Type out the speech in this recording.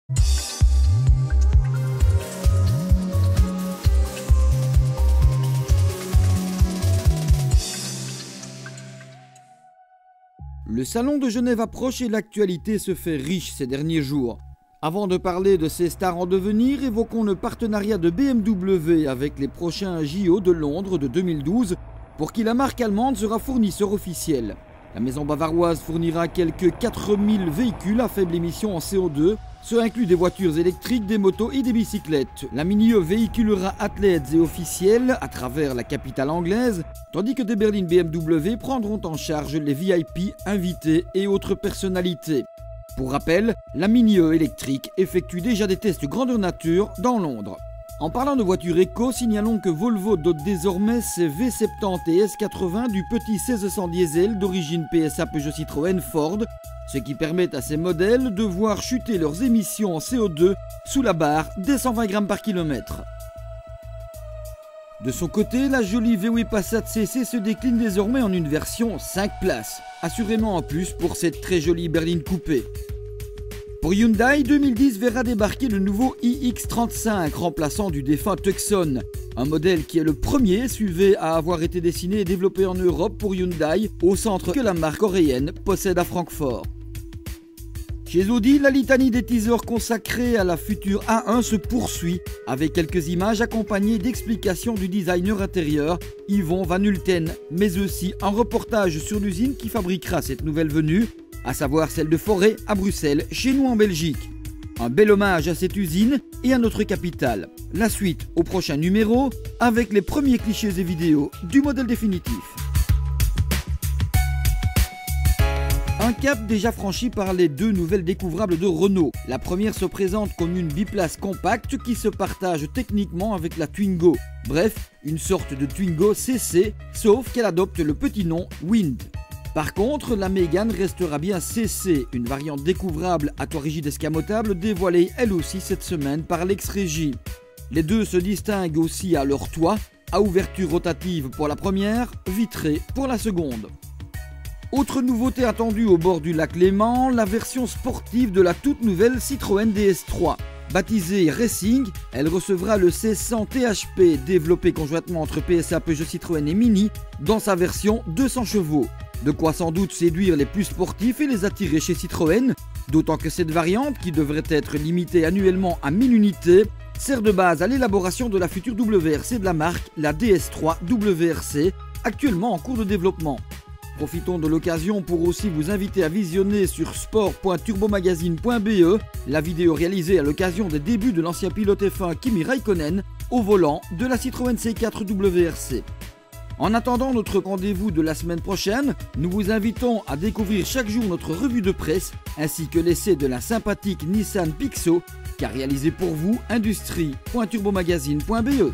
Le salon de Genève approche et l'actualité se fait riche ces derniers jours. Avant de parler de ces stars en devenir, évoquons le partenariat de BMW avec les prochains JO de Londres de 2012, pour qui la marque allemande sera fournisseur officiel. La maison bavaroise fournira quelques 4000 véhicules à faible émission en CO2, cela inclut des voitures électriques, des motos et des bicyclettes. La Mini E véhiculera athlètes et officiels à travers la capitale anglaise, tandis que des berlines BMW prendront en charge les VIP, invités et autres personnalités. Pour rappel, la Mini E électrique effectue déjà des tests grandeur nature dans Londres. En parlant de voitures éco, signalons que Volvo dote désormais ses V70 et S80 du petit 1600 diesel d'origine PSA Peugeot Citroën Ford, ce qui permet à ces modèles de voir chuter leurs émissions en CO2 sous la barre des 120 grammes par kilomètre. De son côté, la jolie VW Passat CC se décline désormais en une version 5 places, assurément en plus pour cette très jolie berline coupée. Pour Hyundai, 2010 verra débarquer le nouveau iX35 remplaçant du défunt Tucson, un modèle qui est le premier SUV à avoir été dessiné et développé en Europe pour Hyundai, au centre que la marque coréenne possède à Francfort. Chez Audi, la litanie des teasers consacrés à la future A1 se poursuit, avec quelques images accompagnées d'explications du designer intérieur Yvon Van Hulten, mais aussi un reportage sur l'usine qui fabriquera cette nouvelle venue, à savoir celle de Forêt à Bruxelles, chez nous en Belgique. Un bel hommage à cette usine et à notre capitale. La suite au prochain numéro, avec les premiers clichés et vidéos du modèle définitif. Un cap déjà franchi par les deux nouvelles découvrables de Renault. La première se présente comme une biplace compacte qui se partage techniquement avec la Twingo. Bref, une sorte de Twingo CC, sauf qu'elle adopte le petit nom Wind. Par contre, la Mégane restera bien CC, une variante découvrable à toit rigide escamotable dévoilée elle aussi cette semaine par l'ex-régie. Les deux se distinguent aussi à leur toit, à ouverture rotative pour la première, vitrée pour la seconde. Autre nouveauté attendue au bord du lac Léman, la version sportive de la toute nouvelle Citroën DS3. Baptisée Racing, elle recevra le 1600 THP développé conjointement entre PSA, Peugeot, Citroën et Mini dans sa version 200 chevaux. De quoi sans doute séduire les plus sportifs et les attirer chez Citroën, d'autant que cette variante, qui devrait être limitée annuellement à 1000 unités, sert de base à l'élaboration de la future WRC de la marque, la DS3 WRC, actuellement en cours de développement. Profitons de l'occasion pour aussi vous inviter à visionner sur sport.turbomagazine.be la vidéo réalisée à l'occasion des débuts de l'ancien pilote F1 Kimi Räikkönen au volant de la Citroën C4 WRC. En attendant notre rendez-vous de la semaine prochaine, nous vous invitons à découvrir chaque jour notre revue de presse ainsi que l'essai de la sympathique Nissan Pixo qu'a réalisé pour vous industrie.turbomagazine.be.